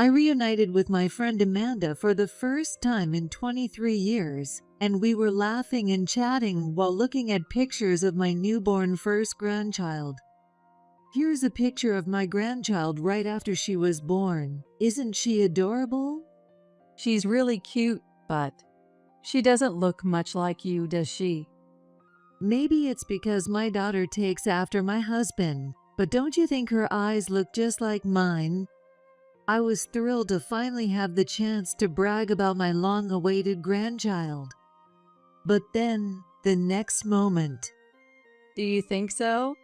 I reunited with my friend Amanda for the first time in 23 years, and we were laughing and chatting while looking at pictures of my newborn first grandchild. Here's a picture of my grandchild right after she was born. Isn't she adorable? She's really cute, but she doesn't look much like you, does she? Maybe it's because my daughter takes after my husband, but don't you think her eyes look just like mine? I was thrilled to finally have the chance to brag about my long-awaited grandchild. But then, the next moment, Do you think so?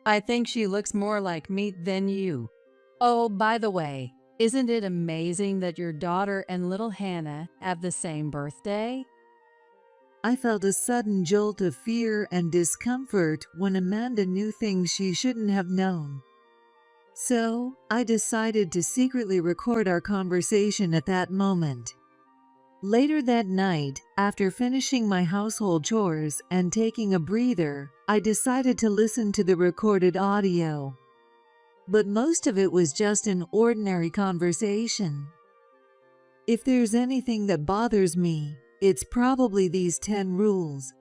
I think she looks more like me than you. Oh, by the way, isn't it amazing that your daughter and little Hannah have the same birthday? I felt a sudden jolt of fear and discomfort when Amanda knew things she shouldn't have known. So, I decided to secretly record our conversation at that moment. Later that night, after finishing my household chores and taking a breather, I decided to listen to the recorded audio. But most of it was just an ordinary conversation. If there's anything that bothers me, it's probably these 10 rules.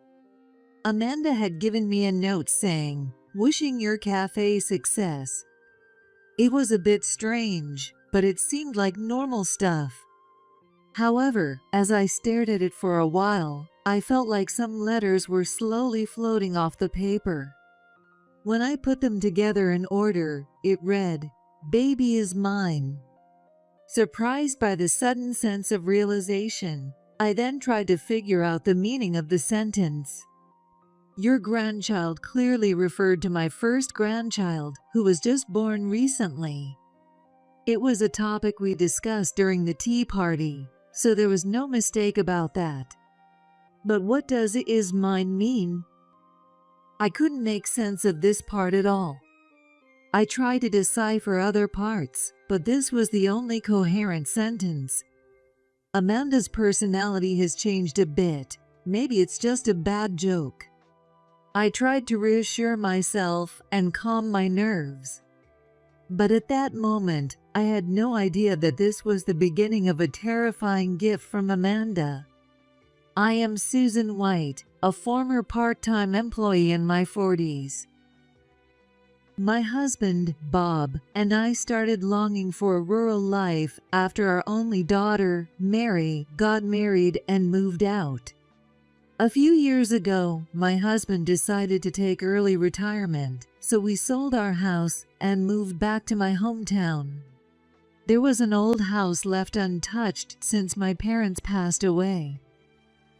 Amanda had given me a note saying, "Wishing your cafe success." It was a bit strange, but it seemed like normal stuff. However, as I stared at it for a while, I felt like some letters were slowly floating off the paper. When I put them together in order, it read, "Baby is mine." Surprised by the sudden sense of realization, I then tried to figure out the meaning of the sentence. Your grandchild clearly referred to my first grandchild, who was just born recently. It was a topic we discussed during the tea party, so there was no mistake about that. But what does "it is mine" mean? I couldn't make sense of this part at all. I tried to decipher other parts, but this was the only coherent sentence. Amanda's personality has changed a bit. Maybe it's just a bad joke. I tried to reassure myself and calm my nerves. But at that moment, I had no idea that this was the beginning of a terrifying gift from Amanda. I am Susan White, a former part-time employee in my 40s. My husband, Bob, and I started longing for a rural life after our only daughter, Mary, got married and moved out. A few years ago, my husband decided to take early retirement, so we sold our house and moved back to my hometown. There was an old house left untouched since my parents passed away.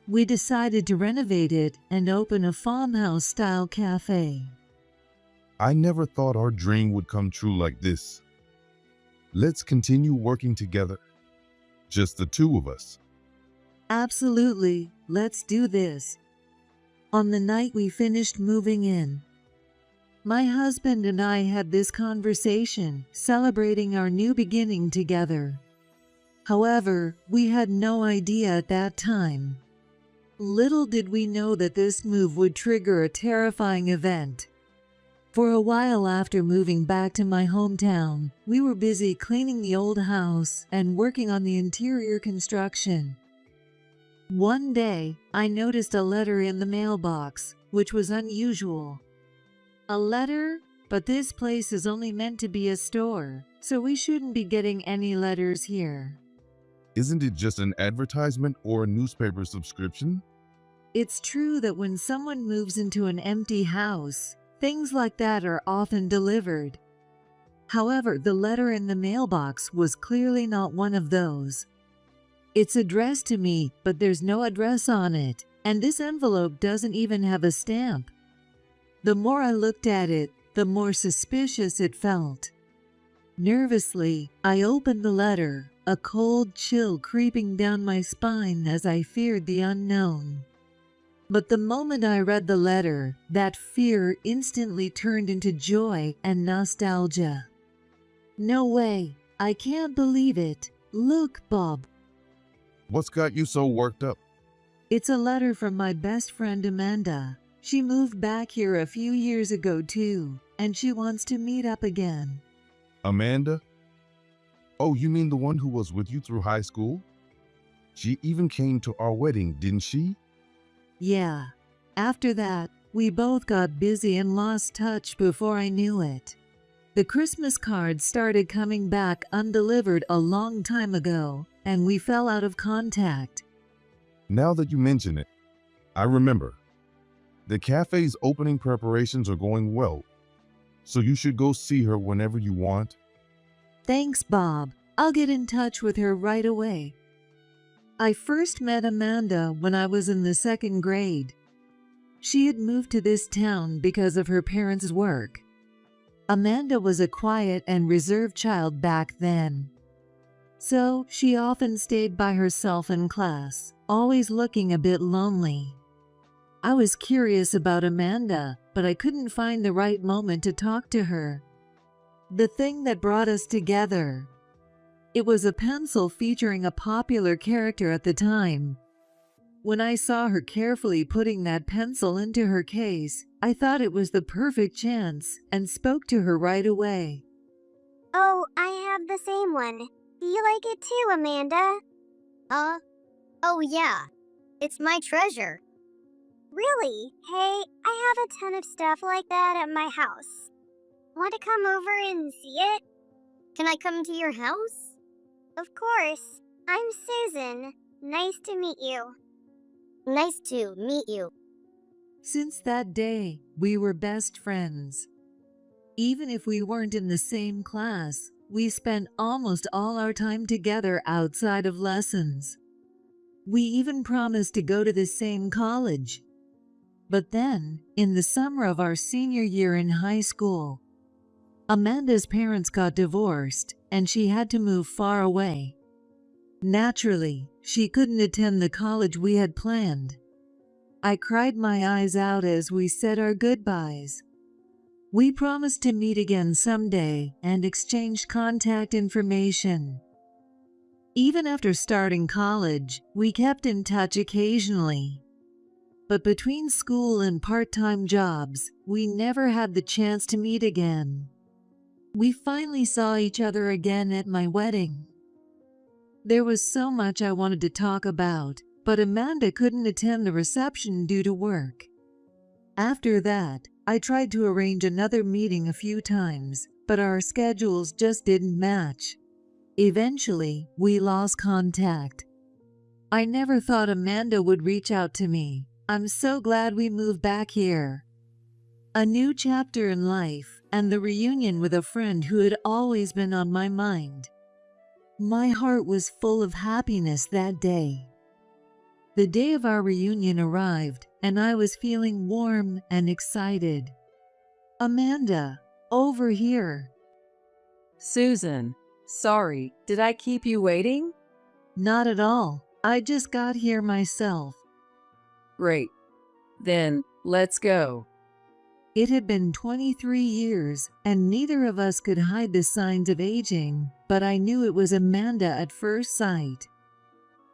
We decided to renovate it and open a farmhouse-style cafe. I never thought our dream would come true like this. Let's continue working together. Just the two of us. Absolutely, let's do this. On the night we finished moving in, my husband and I had this conversation, celebrating our new beginning together. However, we had no idea at that time. Little did we know that this move would trigger a terrifying event. For a while after moving back to my hometown, we were busy cleaning the old house and working on the interior construction. One day, I noticed a letter in the mailbox, which was unusual. A letter? But this place is only meant to be a store, so we shouldn't be getting any letters here. Isn't it just an advertisement or a newspaper subscription? It's true that when someone moves into an empty house, things like that are often delivered. However, the letter in the mailbox was clearly not one of those. It's addressed to me, but there's no address on it, and this envelope doesn't even have a stamp. The more I looked at it, the more suspicious it felt. Nervously, I opened the letter, a cold chill creeping down my spine as I feared the unknown. But the moment I read the letter, that fear instantly turned into joy and nostalgia. No way, I can't believe it. Look, Bob. What's got you so worked up? It's a letter from my best friend Amanda. She moved back here a few years ago too, and she wants to meet up again. Amanda? Oh, you mean the one who was with you through high school? She even came to our wedding, didn't she? Yeah. After that, we both got busy and lost touch before I knew it. The Christmas cards started coming back undelivered a long time ago, and we fell out of contact. Now that you mention it, I remember. The cafe's opening preparations are going well, so you should go see her whenever you want. Thanks, Bob. I'll get in touch with her right away. I first met Amanda when I was in the 2nd grade. She had moved to this town because of her parents' work. Amanda was a quiet and reserved child back then. So she often stayed by herself in class, always looking a bit lonely. I was curious about Amanda, but I couldn't find the right moment to talk to her. The thing that brought us together. It was a pencil featuring a popular character at the time. When I saw her carefully putting that pencil into her case, I thought it was the perfect chance and spoke to her right away. Oh, I have the same one. Do you like it too, Amanda? Oh yeah. It's my treasure. Really? Hey, I have a ton of stuff like that at my house. Want to come over and see it? Can I come to your house? Of course. I'm Susan. Nice to meet you. Nice to meet you. Since that day, we were best friends. Even if we weren't in the same class, we spent almost all our time together outside of lessons. We even promised to go to the same college. But then, in the summer of our senior year in high school, Amanda's parents got divorced and she had to move far away. Naturally, she couldn't attend the college we had planned. I cried my eyes out as we said our goodbyes. We promised to meet again someday and exchanged contact information. Even after starting college, we kept in touch occasionally. But between school and part-time jobs, we never had the chance to meet again. We finally saw each other again at my wedding. There was so much I wanted to talk about, but Amanda couldn't attend the reception due to work. After that, I tried to arrange another meeting a few times, but our schedules just didn't match. Eventually, we lost contact. I never thought Amanda would reach out to me. I'm so glad we moved back here. A new chapter in life, and the reunion with a friend who had always been on my mind. My heart was full of happiness that day. The day of our reunion arrived, and I was feeling warm and excited. Amanda, over here. Susan, sorry, did I keep you waiting? Not at all. I just got here myself. Great. Then, let's go. It had been 23 years, and neither of us could hide the signs of aging, but I knew it was Amanda at first sight.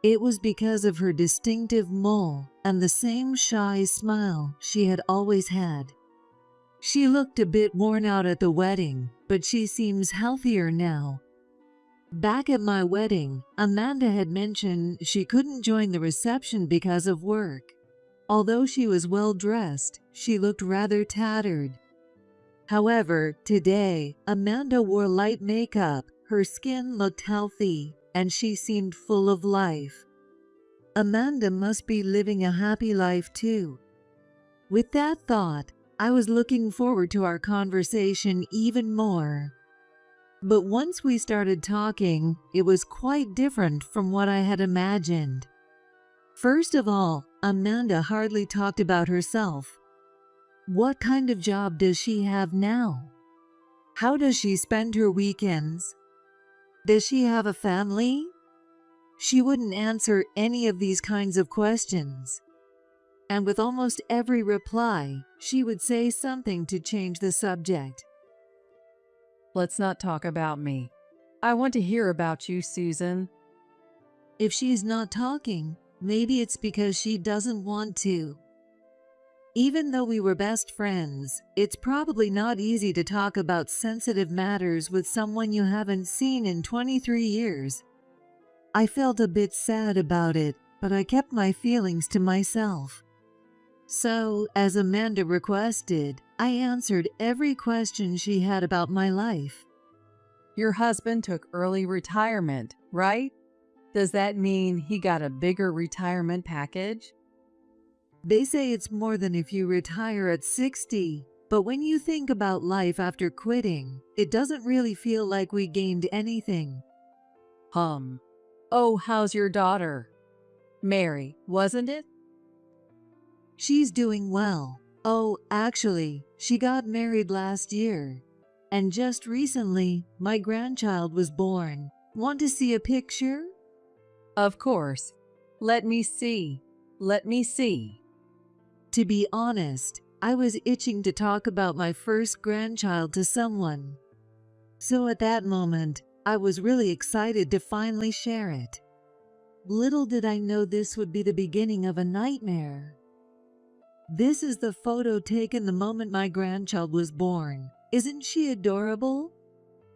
It was because of her distinctive mole and the same shy smile she had always had. She looked a bit worn out at the wedding, but she seems healthier now. Back at my wedding, Amanda had mentioned she couldn't join the reception because of work. Although she was well dressed, she looked rather tattered. However, today, Amanda wore light makeup, her skin looked healthy, and she seemed full of life. Amanda must be living a happy life too. With that thought, I was looking forward to our conversation even more. But once we started talking, it was quite different from what I had imagined. First of all, Amanda hardly talked about herself. What kind of job does she have now? How does she spend her weekends? Does she have a family? She wouldn't answer any of these kinds of questions. And with almost every reply, she would say something to change the subject. Let's not talk about me. I want to hear about you, Susan. If she's not talking, maybe it's because she doesn't want to. Even though we were best friends, it's probably not easy to talk about sensitive matters with someone you haven't seen in 23 years. I felt a bit sad about it, but I kept my feelings to myself. So, as Amanda requested, I answered every question she had about my life. Your husband took early retirement, right? Does that mean he got a bigger retirement package? They say it's more than if you retire at 60, but when you think about life after quitting, it doesn't really feel like we gained anything. Oh, how's your daughter? Mary, wasn't it? She's doing well. Oh, actually, she got married last year. And just recently, my grandchild was born. Want to see a picture? Of course. Let me see. To be honest, I was itching to talk about my first grandchild to someone. So at that moment, I was really excited to finally share it. Little did I know this would be the beginning of a nightmare. This is the photo taken the moment my grandchild was born. Isn't she adorable?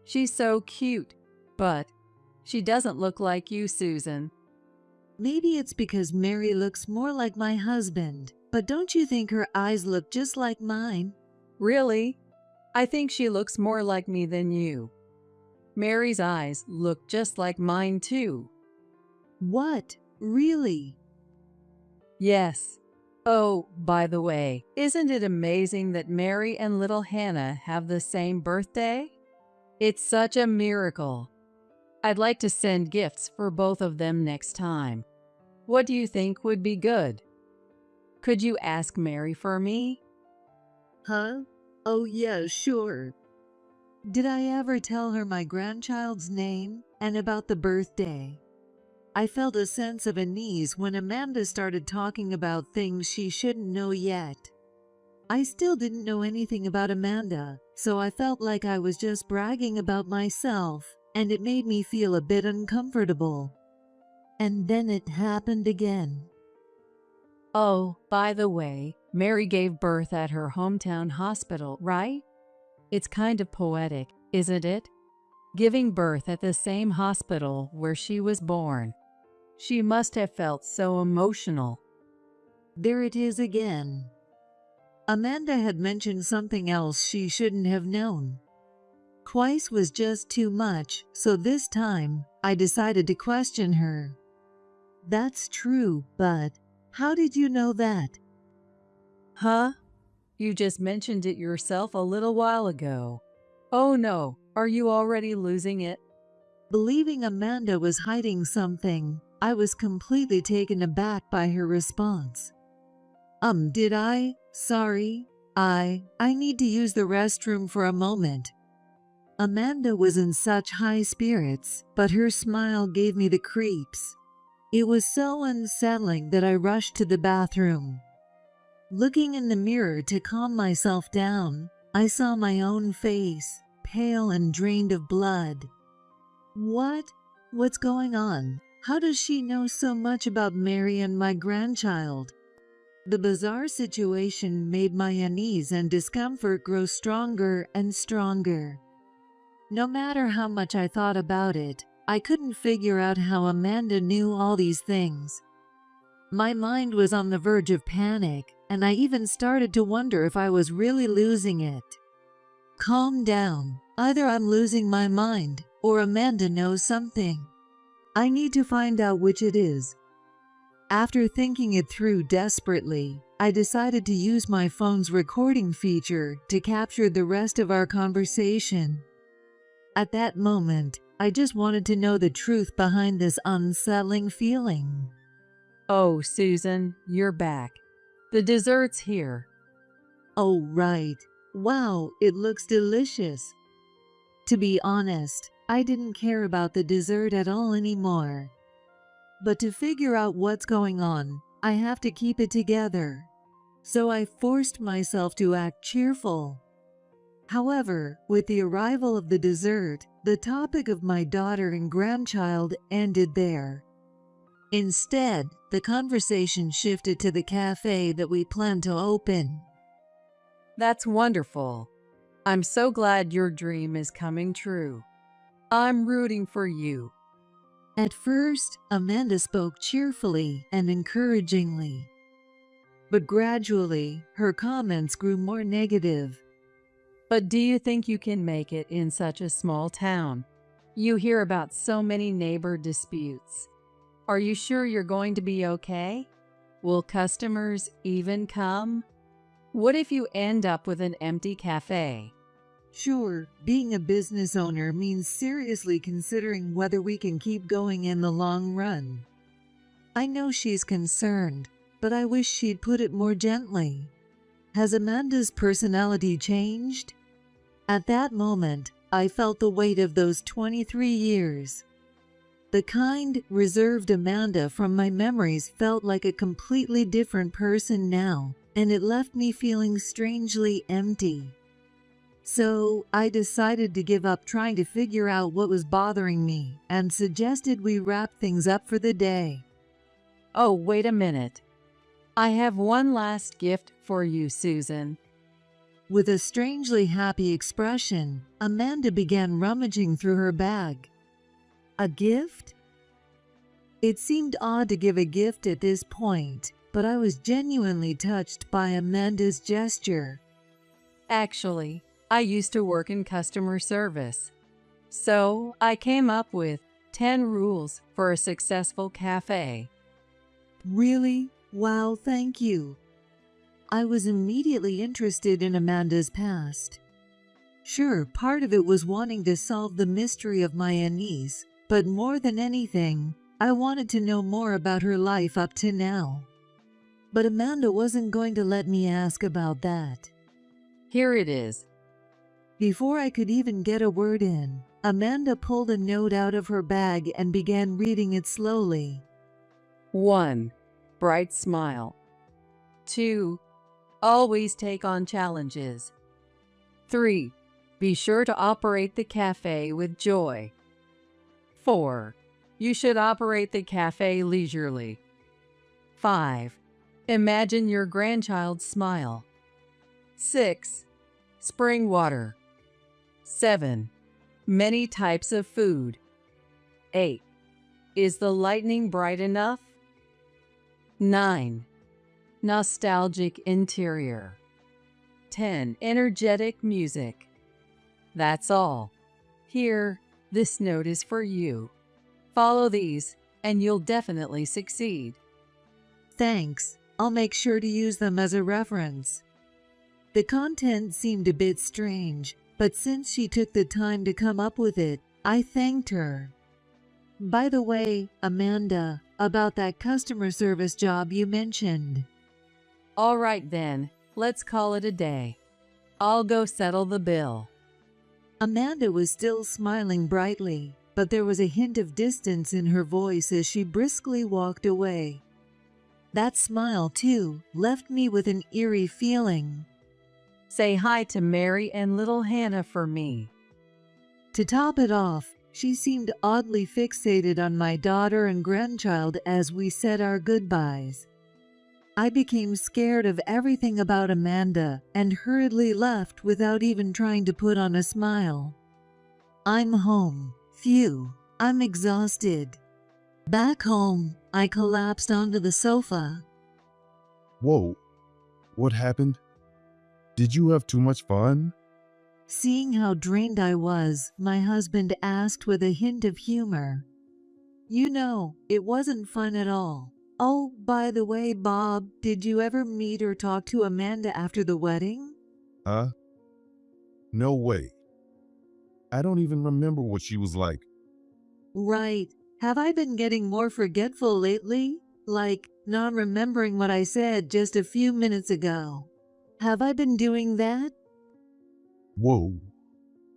She's so cute, but she doesn't look like you, Susan. Maybe it's because Mary looks more like my husband, but don't you think her eyes look just like mine? Really? I think she looks more like me than you. Mary's eyes look just like mine too. What? Really? Yes. Oh, by the way, isn't it amazing that Mary and little Hannah have the same birthday? It's such a miracle. I'd like to send gifts for both of them next time. What do you think would be good? Could you ask Mary for me? Huh? Oh yeah, sure. Did I ever tell her my grandchild's name and about the birthday? I felt a sense of unease when Amanda started talking about things she shouldn't know yet. I still didn't know anything about Amanda, so I felt like I was just bragging about myself, and it made me feel a bit uncomfortable. And then it happened again. Oh, by the way, Mary gave birth at her hometown hospital, right? It's kind of poetic, isn't it? Giving birth at the same hospital where she was born. She must have felt so emotional. There it is again. Amanda had mentioned something else she shouldn't have known. Twice was just too much, so this time, I decided to question her. That's true, but how did you know that? Huh? You just mentioned it yourself a little while ago. Oh no, are you already losing it? Believing Amanda was hiding something, I was completely taken aback by her response. Did I? Sorry, I need to use the restroom for a moment. Amanda was in such high spirits, but her smile gave me the creeps. It was so unsettling that I rushed to the bathroom. Looking in the mirror to calm myself down, I saw my own face, pale and drained of blood. What? What's going on? How does she know so much about Mary and my grandchild? The bizarre situation made my unease and discomfort grow stronger and stronger. No matter how much I thought about it, I couldn't figure out how Amanda knew all these things. My mind was on the verge of panic, and I even started to wonder if I was really losing it. Calm down. Either I'm losing my mind, or Amanda knows something. I need to find out which it is. After thinking it through desperately, I decided to use my phone's recording feature to capture the rest of our conversation. At that moment, I just wanted to know the truth behind this unsettling feeling. Oh, Susan, you're back. The dessert's here. Oh, right. Wow, it looks delicious. To be honest, I didn't care about the dessert at all anymore. But to figure out what's going on, I have to keep it together. So I forced myself to act cheerful. However, with the arrival of the dessert, the topic of my daughter and grandchild ended there. Instead, the conversation shifted to the cafe that we planned to open. That's wonderful. I'm so glad your dream is coming true. I'm rooting for you. At first, Amanda spoke cheerfully and encouragingly. But gradually, her comments grew more negative. But do you think you can make it in such a small town? You hear about so many neighbor disputes. Are you sure you're going to be okay? Will customers even come? What if you end up with an empty cafe? Sure, being a business owner means seriously considering whether we can keep going in the long run. I know she's concerned, but I wish she'd put it more gently. Has Amanda's personality changed? At that moment, I felt the weight of those 23 years. The kind, reserved Amanda from my memories felt like a completely different person now, and it left me feeling strangely empty. So, I decided to give up trying to figure out what was bothering me and suggested we wrap things up for the day. Oh, wait a minute. I have one last gift for you, Susan. With a strangely happy expression, Amanda began rummaging through her bag. A gift? It seemed odd to give a gift at this point, but I was genuinely touched by Amanda's gesture. Actually, I used to work in customer service. So, I came up with 10 rules for a successful cafe. Really? Wow, thank you. I was immediately interested in Amanda's past. Sure, part of it was wanting to solve the mystery of my unease, but more than anything, I wanted to know more about her life up to now. But Amanda wasn't going to let me ask about that. Here it is. Before I could even get a word in, Amanda pulled a note out of her bag and began reading it slowly. 1. Bright smile. 2. Always take on challenges. 3. Be sure to operate the cafe with joy. 4. You should operate the cafe leisurely. 5. Imagine your grandchild's smile. 6. Spring water. 7. Many types of food. 8. Is the lightning bright enough? 9. Nostalgic interior. 10. Energetic music. That's all. Here, this note is for you. Follow these, and you'll definitely succeed. Thanks. I'll make sure to use them as a reference. The content seemed a bit strange, but since she took the time to come up with it, I thanked her. By the way, Amanda, about that customer service job you mentioned. All right then, let's call it a day. I'll go settle the bill. Amanda was still smiling brightly, but there was a hint of distance in her voice as she briskly walked away. That smile, too, left me with an eerie feeling. Say hi to Mary and little Hannah for me. To top it off, she seemed oddly fixated on my daughter and grandchild as we said our goodbyes. I became scared of everything about Amanda and hurriedly left without even trying to put on a smile. I'm home. Phew, I'm exhausted. Back home, I collapsed onto the sofa. Whoa, what happened? Did you have too much fun? Seeing how drained I was, my husband asked with a hint of humor. You know, it wasn't fun at all. Oh, by the way, Bob, did you ever meet or talk to Amanda after the wedding? Huh? No way. I don't even remember what she was like. Right. Have I been getting more forgetful lately? Like, not remembering what I said just a few minutes ago. Have I been doing that? Whoa,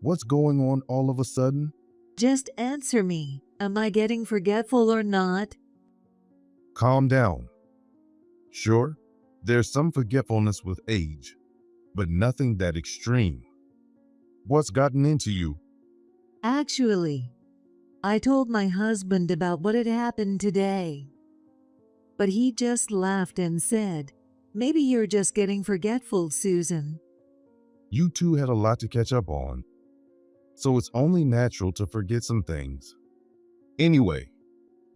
what's going on all of a sudden? Just answer me. Am I getting forgetful or not? Calm down. Sure, there's some forgetfulness with age, but nothing that extreme. What's gotten into you? Actually, I told my husband about what had happened today. but he just laughed and said, "Maybe you're just getting forgetful, Susan." You two had a lot to catch up on, so it's only natural to forget some things. Anyway,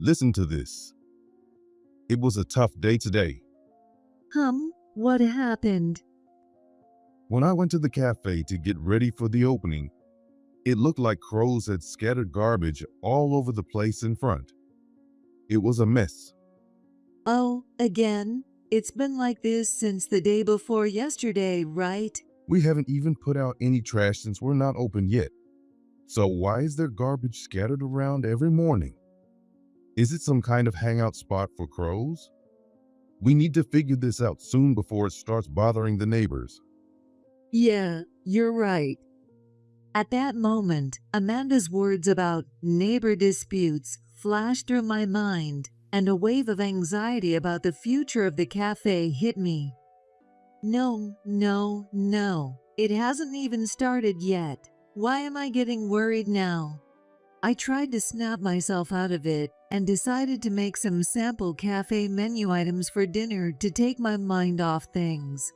listen to this. It was a tough day today. What happened? When I went to the cafe to get ready for the opening, it looked like crows had scattered garbage all over the place in front. It was a mess. Oh, again? It's been like this since the day before yesterday, right? We haven't even put out any trash since we're not open yet. So why is there garbage scattered around every morning? Is it some kind of hangout spot for crows? We need to figure this out soon before it starts bothering the neighbors. Yeah, you're right. At that moment, Amanda's words about neighbor disputes flashed through my mind, and a wave of anxiety about the future of the cafe hit me. No. It hasn't even started yet. Why am I getting worried now? I tried to snap myself out of it and decided to make some sample cafe menu items for dinner to take my mind off things.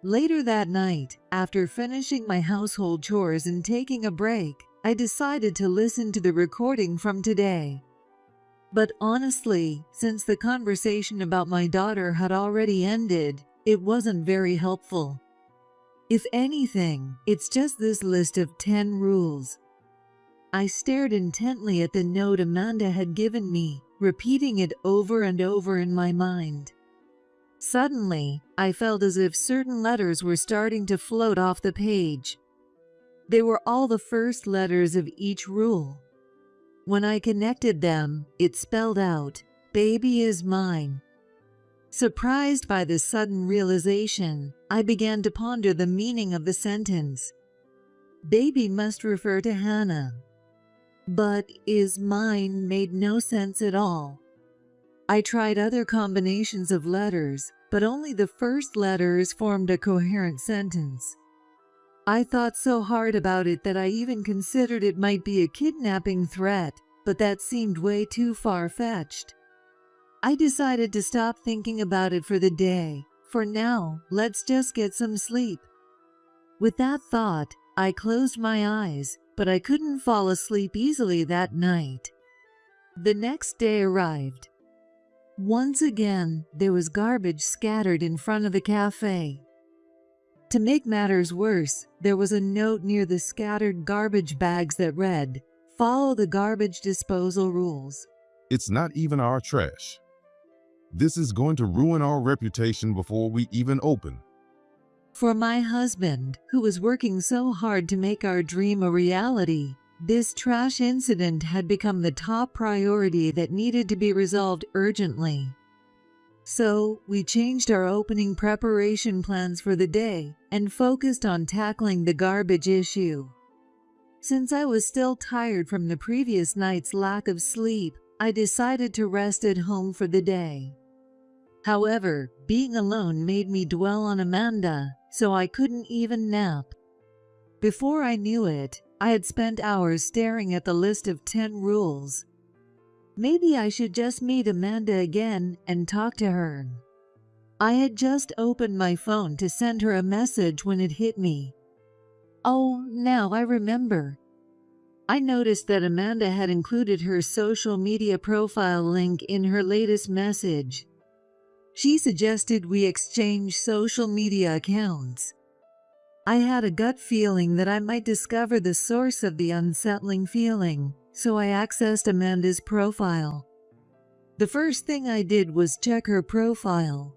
Later that night, after finishing my household chores and taking a break, I decided to listen to the recording from today. But honestly, since the conversation about my daughter had already ended, it wasn't very helpful. If anything, it's just this list of 10 rules. I stared intently at the note Amanda had given me, repeating it over and over in my mind. Suddenly, I felt as if certain letters were starting to float off the page. They were all the first letters of each rule. When I connected them, it spelled out, "Baby is mine." Surprised by this sudden realization, I began to ponder the meaning of the sentence. Baby must refer to Hannah. But "is mine" made no sense at all. I tried other combinations of letters, but only the first letters formed a coherent sentence. I thought so hard about it that I even considered it might be a kidnapping threat, but that seemed way too far-fetched. I decided to stop thinking about it for the day. For now, let's just get some sleep. With that thought, I closed my eyes, but I couldn't fall asleep easily that night. The next day arrived. Once again, there was garbage scattered in front of the cafe. To make matters worse, there was a note near the scattered garbage bags that read, "Follow the garbage disposal rules." It's not even our trash. This is going to ruin our reputation before we even open. For my husband, who was working so hard to make our dream a reality, this trash incident had become the top priority that needed to be resolved urgently. So, we changed our opening preparation plans for the day and focused on tackling the garbage issue. Since I was still tired from the previous night's lack of sleep, I decided to rest at home for the day. However, being alone made me dwell on Amanda, so I couldn't even nap. Before I knew it, I had spent hours staring at the list of 10 rules. Maybe I should just meet Amanda again and talk to her. I had just opened my phone to send her a message when it hit me. Oh, now I remember. I noticed that Amanda had included her social media profile link in her latest message. She suggested we exchange social media accounts. I had a gut feeling that I might discover the source of the unsettling feeling, so I accessed Amanda's profile. The first thing I did was check her profile.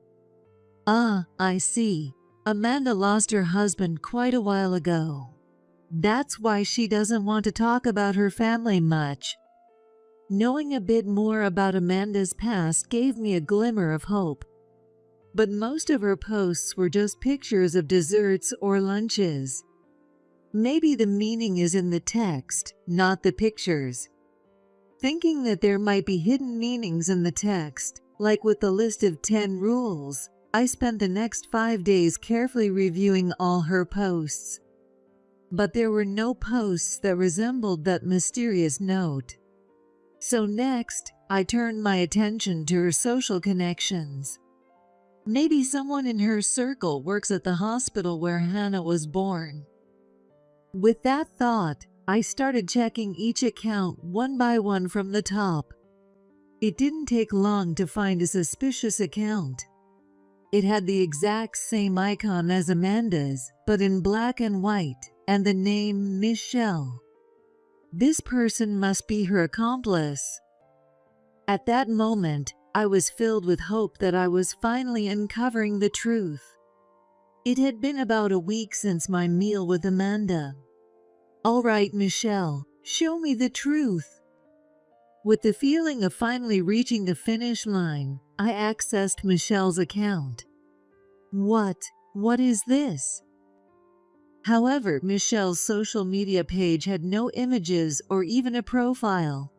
Ah, I see. Amanda lost her husband quite a while ago. That's why she doesn't want to talk about her family much. Knowing a bit more about Amanda's past gave me a glimmer of hope. But most of her posts were just pictures of desserts or lunches. Maybe the meaning is in the text, not the pictures. Thinking that there might be hidden meanings in the text, like with the list of 10 rules, I spent the next 5 days carefully reviewing all her posts. But there were no posts that resembled that mysterious note. So next, I turned my attention to her social connections. Maybe someone in her circle works at the hospital where Hannah was born. With that thought, I started checking each account one by one from the top. It didn't take long to find a suspicious account. It had the exact same icon as Amanda's, but in black and white, and the name Michelle. This person must be her accomplice. At that moment, I was filled with hope that I was finally uncovering the truth. It had been about a week since my meal with Amanda. "All right, Michelle, show me the truth." With the feeling of finally reaching the finish line, I accessed Michelle's account. What is this? However, Michelle's social media page had no images or even a profile.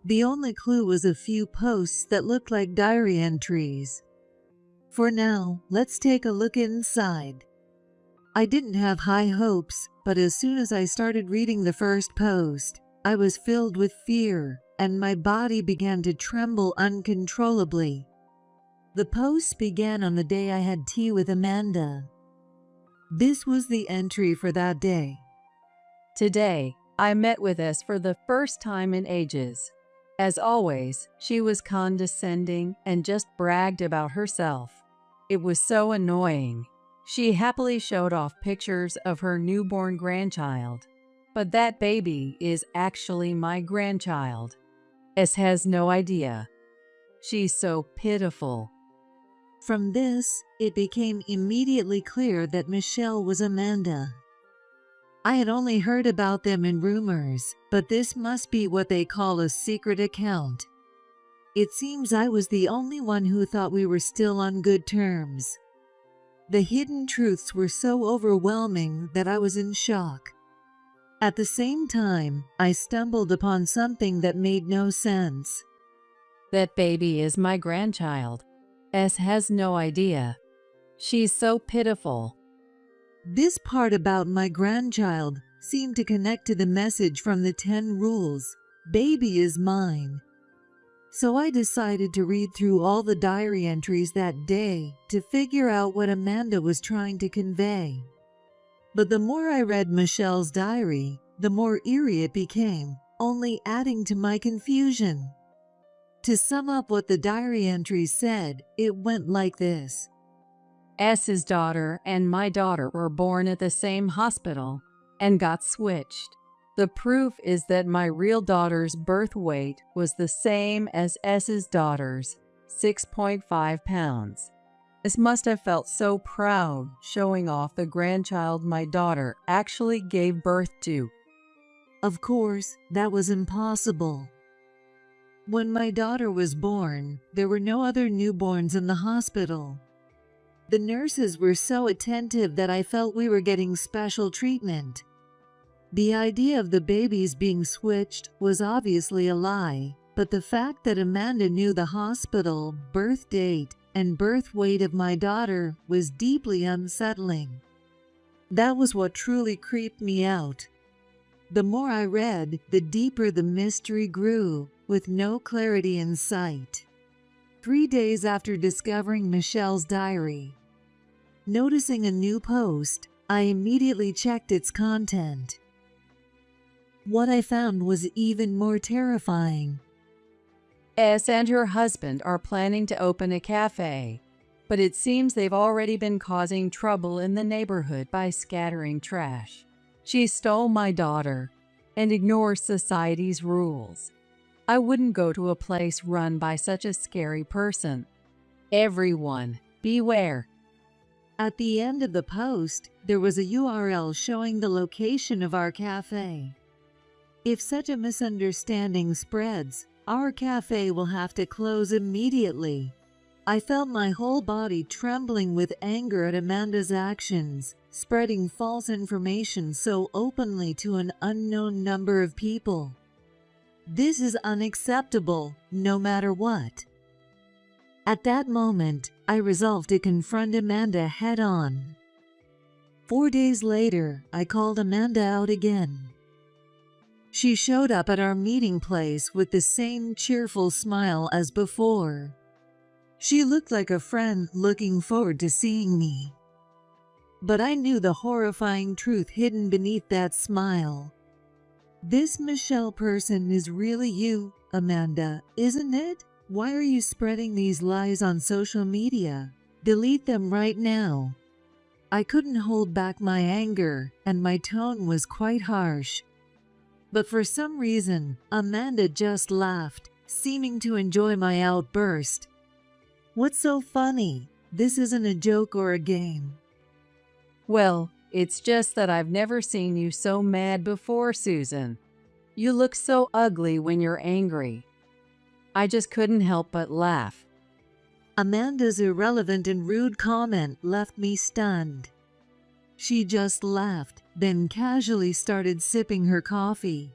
The only clue was a few posts that looked like diary entries. For now, let's take a look inside. I didn't have high hopes, but as soon as I started reading the first post, I was filled with fear, and my body began to tremble uncontrollably. The post began on the day I had tea with Amanda. This was the entry for that day. Today, I met with S for the first time in ages. As always, she was condescending and just bragged about herself. It was so annoying. She happily showed off pictures of her newborn grandchild. But that baby is actually my grandchild. S has no idea. She's so pitiful. From this, it became immediately clear that Michelle was Amanda. I had only heard about them in rumors, but this must be what they call a secret account. It seems I was the only one who thought we were still on good terms. The hidden truths were so overwhelming that I was in shock. At the same time, I stumbled upon something that made no sense. That baby is my grandchild. S has no idea. She's so pitiful. This part about my grandchild seemed to connect to the message from the 10 rules. Baby is mine. So I decided to read through all the diary entries that day to figure out what Amanda was trying to convey. But the more I read Michelle's diary, the more eerie it became, only adding to my confusion. To sum up what the diary entries said, it went like this. S's daughter and my daughter were born at the same hospital and got switched. The proof is that my real daughter's birth weight was the same as S's daughter's, 6.5 pounds. S must have felt so proud showing off the grandchild my daughter actually gave birth to. Of course, that was impossible. When my daughter was born, there were no other newborns in the hospital. The nurses were so attentive that I felt we were getting special treatment. The idea of the babies being switched was obviously a lie, but the fact that Amanda knew the hospital, birth date, and birth weight of my daughter was deeply unsettling. That was what truly creeped me out. The more I read, the deeper the mystery grew, with no clarity in sight. 3 days after discovering Michelle's diary, noticing a new post, I immediately checked its content. What I found was even more terrifying. S and her husband are planning to open a cafe, but it seems they've already been causing trouble in the neighborhood by scattering trash. She stole my daughter and ignores society's rules. I wouldn't go to a place run by such a scary person. Everyone, beware. At the end of the post, there was a URL showing the location of our cafe. If such a misunderstanding spreads, our cafe will have to close immediately. I felt my whole body trembling with anger at Amanda's actions, spreading false information so openly to an unknown number of people. This is unacceptable, no matter what. At that moment, I resolved to confront Amanda head-on. 4 days later, I called Amanda out again. She showed up at our meeting place with the same cheerful smile as before. She looked like a friend looking forward to seeing me. But I knew the horrifying truth hidden beneath that smile. This Michelle person is really you, Amanda, isn't it? Why are you spreading these lies on social media? Delete them right now. I couldn't hold back my anger, and my tone was quite harsh. But for some reason, Amanda just laughed, seeming to enjoy my outburst. What's so funny? This isn't a joke or a game. Well, it's just that I've never seen you so mad before, Susan. You look so ugly when you're angry. I just couldn't help but laugh. Amanda's irrelevant and rude comment left me stunned. She just laughed, then casually started sipping her coffee.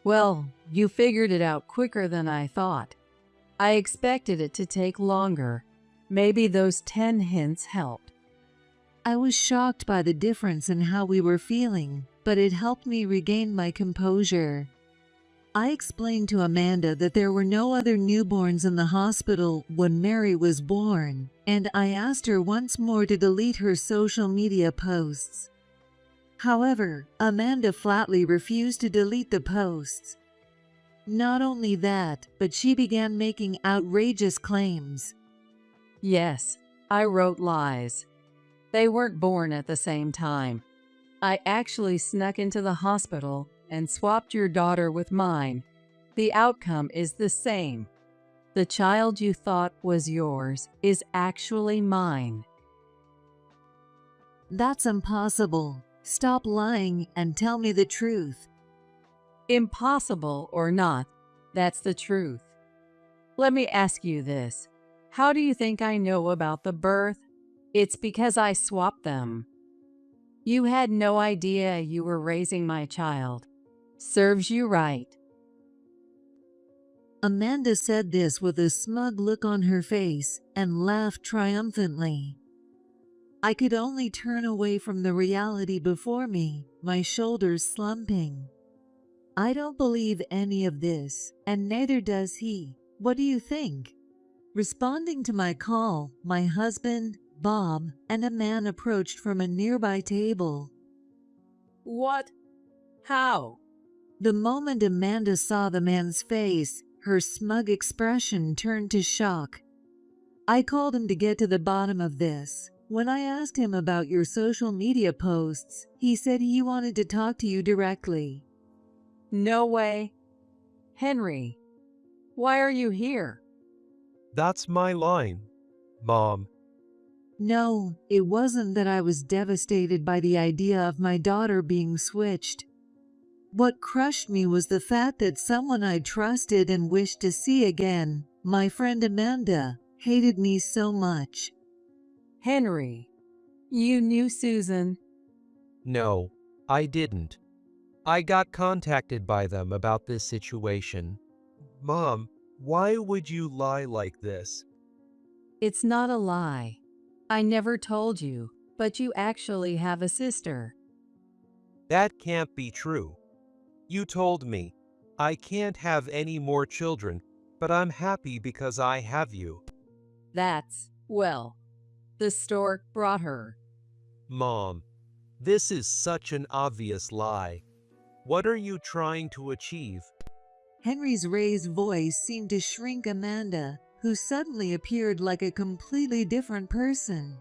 Well, you figured it out quicker than I thought. I expected it to take longer. Maybe those 10 hints helped. I was shocked by the difference in how we were feeling, but it helped me regain my composure. I explained to Amanda that there were no other newborns in the hospital when Mary was born, and I asked her once more to delete her social media posts. However, Amanda flatly refused to delete the posts. Not only that, but she began making outrageous claims. Yes, I wrote lies. They weren't born at the same time. I actually snuck into the hospital and swapped your daughter with mine. The outcome is the same. The child you thought was yours is actually mine. That's impossible. Stop lying and tell me the truth. Impossible or not, that's the truth. Let me ask you this. How do you think I know about the birth? It's because I swapped them. You had no idea you were raising my child. Serves you right. Amanda said this with a smug look on her face and laughed triumphantly. I could only turn away from the reality before me, my shoulders slumping. I don't believe any of this, and neither does he. What do you think? Responding to my call, my husband, Bob, and a man approached from a nearby table. What? How? The moment Amanda saw the man's face, her smug expression turned to shock. I called him to get to the bottom of this. When I asked him about your social media posts, he said he wanted to talk to you directly. No way. Henry, why are you here? That's my line, Mom. No, it wasn't that I was devastated by the idea of my daughter being switched. What crushed me was the fact that someone I trusted and wished to see again, my friend Amanda, hated me so much. Henry, you knew Susan. No, I didn't. I got contacted by them about this situation. Mom, why would you lie like this? It's not a lie. I never told you, but you actually have a sister. That can't be true. You told me, I can't have any more children, but I'm happy because I have you. That's, well, the stork brought her. Mom, this is such an obvious lie. What are you trying to achieve? Henry's raised voice seemed to shrink Amanda, who suddenly appeared like a completely different person.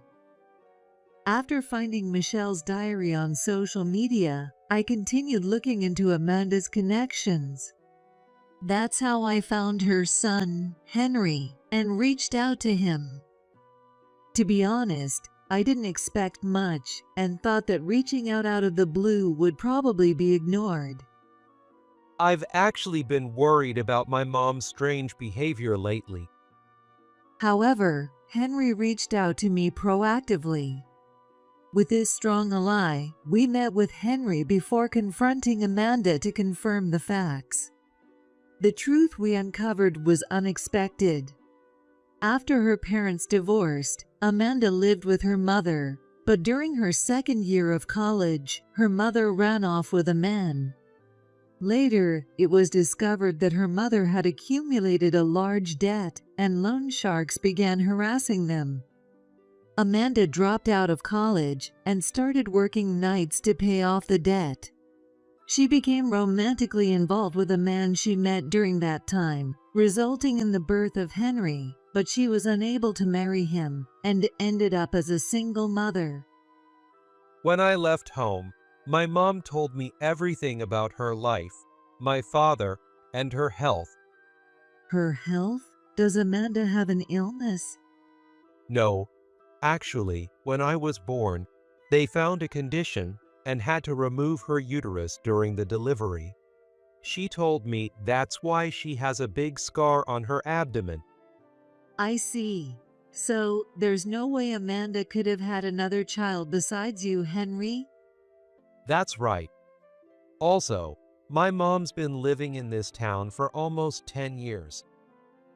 After finding Michelle's diary on social media, I continued looking into Amanda's connections. That's how I found her son, Henry, and reached out to him. To be honest, I didn't expect much and thought that reaching out of the blue would probably be ignored. I've actually been worried about my mom's strange behavior lately. However, Henry reached out to me proactively. With this strong ally, we met with Henry before confronting Amanda to confirm the facts. The truth we uncovered was unexpected. After her parents divorced, Amanda lived with her mother, but during her second year of college, her mother ran off with a man. Later, it was discovered that her mother had accumulated a large debt and loan sharks began harassing them. Amanda dropped out of college and started working nights to pay off the debt. She became romantically involved with a man she met during that time, resulting in the birth of Henry, but she was unable to marry him and ended up as a single mother. When I left home, my mom told me everything about her life, my father, and her health. Her health? Does Amanda have an illness? No, actually, when I was born, they found a condition and had to remove her uterus during the delivery. She told me that's why she has a big scar on her abdomen. I see. So, there's no way Amanda could have had another child besides you, Henry? That's right. Also, my mom's been living in this town for almost 10 years.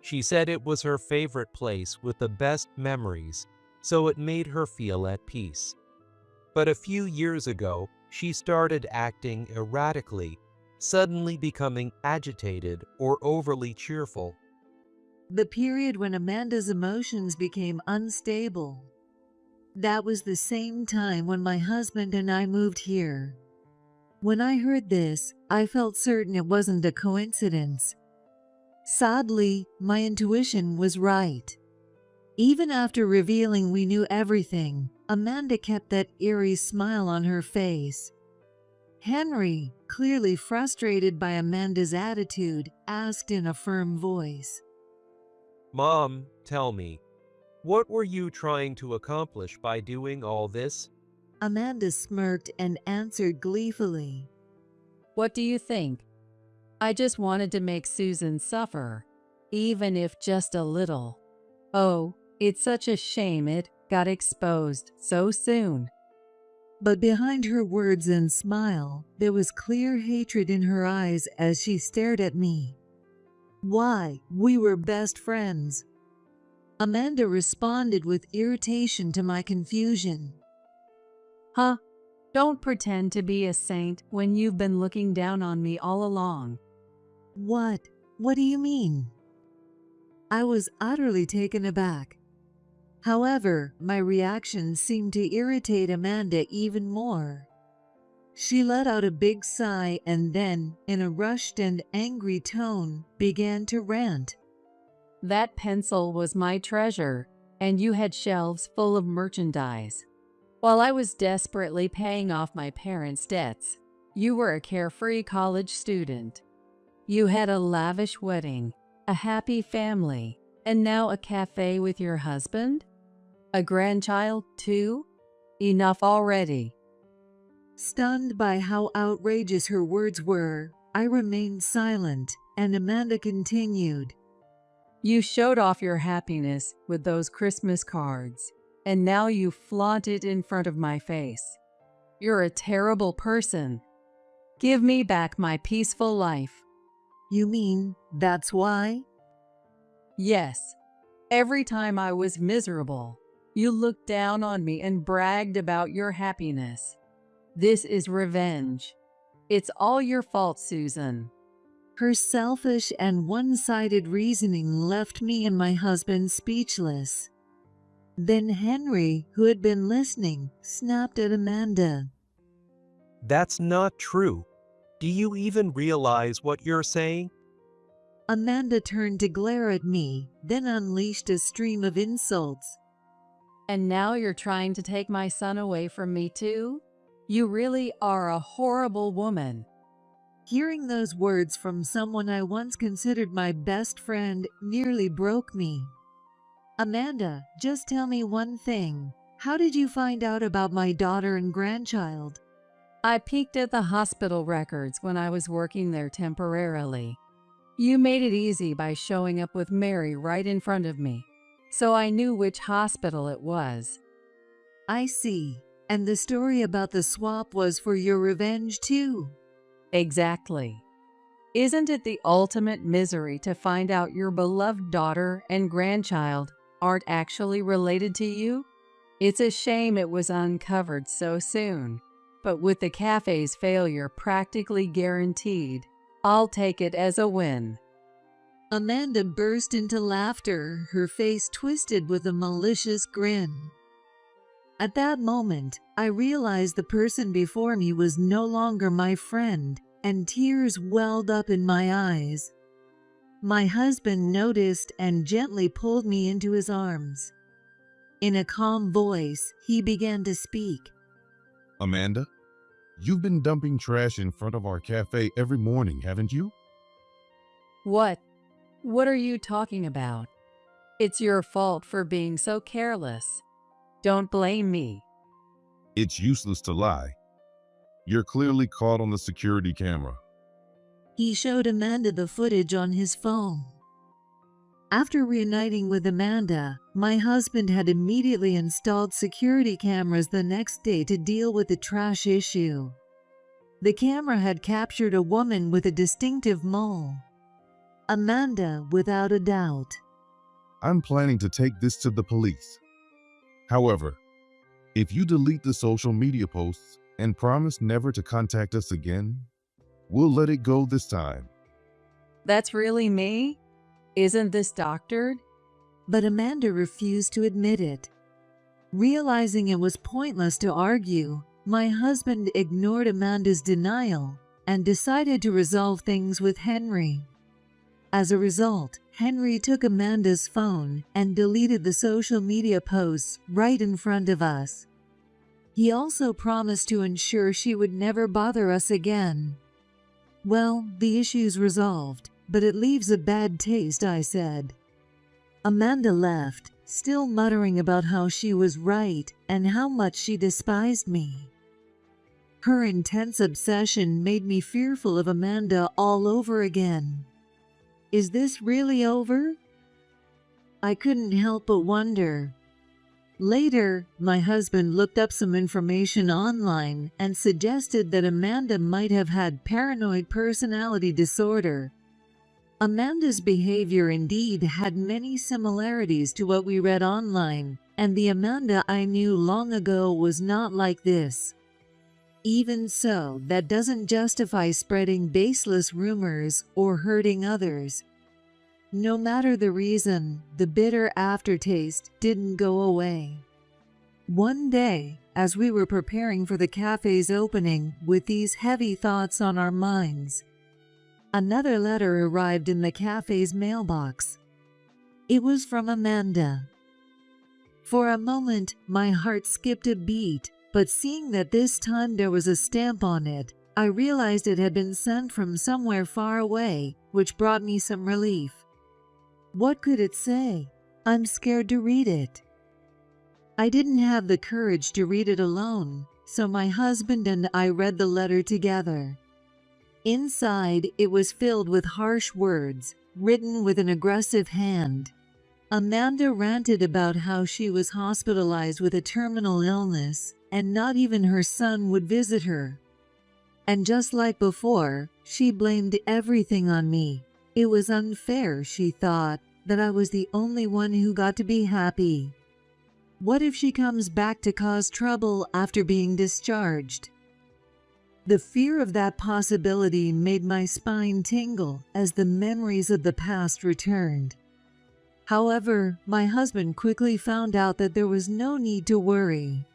She said it was her favorite place with the best memories, so it made her feel at peace. But a few years ago, she started acting erratically, suddenly becoming agitated or overly cheerful. The period when Amanda's emotions became unstable. That was the same time when my husband and I moved here. When I heard this, I felt certain it wasn't a coincidence. Sadly, my intuition was right. Even after revealing we knew everything, Amanda kept that eerie smile on her face. Henry, clearly frustrated by Amanda's attitude, asked in a firm voice, Mom, tell me, what were you trying to accomplish by doing all this? Amanda smirked and answered gleefully, What do you think? I just wanted to make Susan suffer, even if just a little. Oh, it's such a shame it got exposed so soon. But behind her words and smile, there was clear hatred in her eyes as she stared at me. Why, we were best friends. Amanda responded with irritation to my confusion. Huh? Don't pretend to be a saint when you've been looking down on me all along. What? What do you mean? I was utterly taken aback. However, my reaction seemed to irritate Amanda even more. She let out a big sigh and then, in a rushed and angry tone, began to rant. That pencil was my treasure, and you had shelves full of merchandise. While I was desperately paying off my parents' debts, you were a carefree college student. You had a lavish wedding, a happy family, and now a cafe with your husband? A grandchild, too? Enough already. Stunned by how outrageous her words were, I remained silent, and Amanda continued. You showed off your happiness with those Christmas cards, and now you flaunt it in front of my face. You're a terrible person. Give me back my peaceful life. You mean that's why? Yes. Every time I was miserable, you looked down on me and bragged about your happiness. This is revenge. It's all your fault, Susan. Her selfish and one-sided reasoning left me and my husband speechless. Then Henry, who had been listening, snapped at Amanda. That's not true. Do you even realize what you're saying? Amanda turned to glare at me, then unleashed a stream of insults. And now you're trying to take my son away from me too? You really are a horrible woman. Hearing those words from someone I once considered my best friend nearly broke me. Amanda, just tell me one thing. How did you find out about my daughter and grandchild? I peeked at the hospital records when I was working there temporarily. You made it easy by showing up with Mary right in front of me, so I knew which hospital it was. I see. And the story about the swap was for your revenge too. Exactly. Isn't it the ultimate misery to find out your beloved daughter and grandchild aren't actually related to you? It's a shame it was uncovered so soon, but with the cafe's failure practically guaranteed, I'll take it as a win. Amanda burst into laughter, her face twisted with a malicious grin. At that moment, I realized the person before me was no longer my friend, and tears welled up in my eyes. My husband noticed and gently pulled me into his arms. In a calm voice, he began to speak. Amanda, you've been dumping trash in front of our cafe every morning, haven't you? What? What are you talking about? It's your fault for being so careless. Don't blame me. It's useless to lie. You're clearly caught on the security camera. He showed Amanda the footage on his phone. After reuniting with Amanda, my husband had immediately installed security cameras the next day to deal with the trash issue. The camera had captured a woman with a distinctive mole. Amanda, without a doubt. I'm planning to take this to the police. However, if you delete the social media posts and promise never to contact us again, we'll let it go this time. That's really me? Isn't this doctored? But Amanda refused to admit it. Realizing it was pointless to argue, my husband ignored Amanda's denial and decided to resolve things with Henry. As a result, Henry took Amanda's phone and deleted the social media posts right in front of us. He also promised to ensure she would never bother us again. Well, the issue's resolved, but it leaves a bad taste, I said. Amanda left, still muttering about how she was right and how much she despised me. Her intense obsession made me fearful of Amanda all over again. Is this really over? I couldn't help but wonder. Later, my husband looked up some information online and suggested that Amanda might have had paranoid personality disorder. Amanda's behavior indeed had many similarities to what we read online, and the Amanda I knew long ago was not like this. Even so, that doesn't justify spreading baseless rumors or hurting others. No matter the reason, the bitter aftertaste didn't go away. One day, as we were preparing for the cafe's opening with these heavy thoughts on our minds, another letter arrived in the cafe's mailbox. It was from Amanda. For a moment, my heart skipped a beat, but seeing that this time there was a stamp on it, I realized it had been sent from somewhere far away, which brought me some relief. What could it say? I'm scared to read it. I didn't have the courage to read it alone, so my husband and I read the letter together. Inside, it was filled with harsh words, written with an aggressive hand. Amanda ranted about how she was hospitalized with a terminal illness, and not even her son would visit her. And just like before, she blamed everything on me. It was unfair, she thought, that I was the only one who got to be happy. What if she comes back to cause trouble after being discharged? The fear of that possibility made my spine tingle as the memories of the past returned. However, my husband quickly found out that there was no need to worry.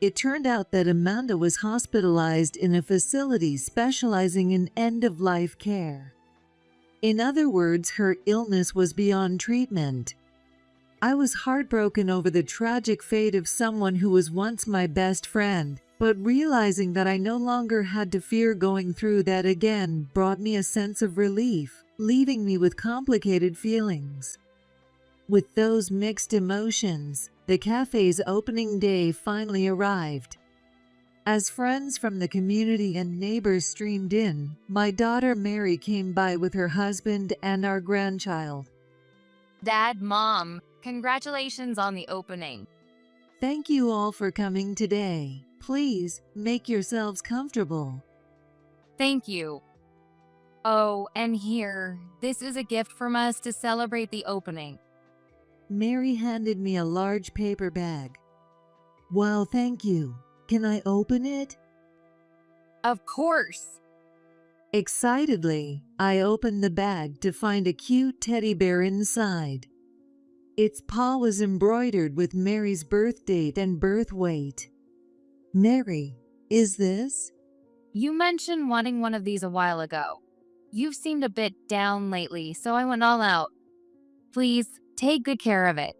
It turned out that Amanda was hospitalized in a facility specializing in end-of-life care. In other words, her illness was beyond treatment. I was heartbroken over the tragic fate of someone who was once my best friend, but realizing that I no longer had to fear going through that again brought me a sense of relief, leaving me with complicated feelings. With those mixed emotions, the cafe's opening day finally arrived. As friends from the community and neighbors streamed in, my daughter Mary came by with her husband and our grandchild. Dad, Mom, congratulations on the opening. Thank you all for coming today. Please, make yourselves comfortable. Thank you. Oh, and here, this is a gift from us to celebrate the opening. Mary handed me a large paper bag. Wow, thank you. Can I open it? Of course. Excitedly, I opened the bag to find a cute teddy bear inside. Its paw was embroidered with Mary's birth date and birth weight. Mary, is this? You mentioned wanting one of these a while ago. You've seemed a bit down lately, so I went all out. Please, take good care of it.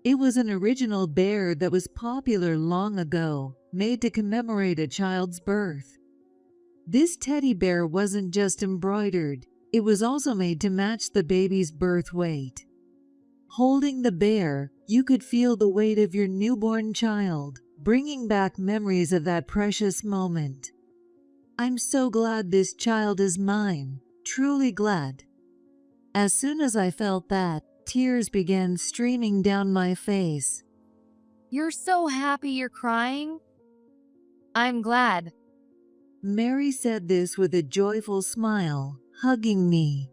It was an original bear that was popular long ago, made to commemorate a child's birth. This teddy bear wasn't just embroidered, it was also made to match the baby's birth weight. Holding the bear, you could feel the weight of your newborn child, bringing back memories of that precious moment. I'm so glad this child is mine, truly glad. As soon as I felt that, tears began streaming down my face. You're so happy you're crying? I'm glad. Mary said this with a joyful smile, hugging me.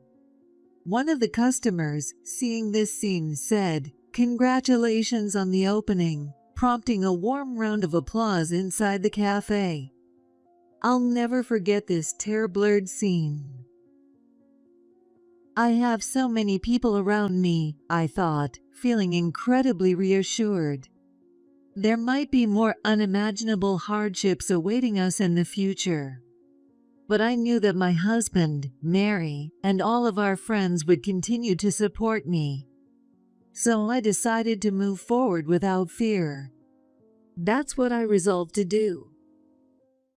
One of the customers, seeing this scene, said, "Congratulations on the opening," prompting a warm round of applause inside the cafe. I'll never forget this tear-blurred scene. I have so many people around me, I thought, feeling incredibly reassured. There might be more unimaginable hardships awaiting us in the future. But I knew that my husband, Mary, and all of our friends would continue to support me. So I decided to move forward without fear. That's what I resolved to do.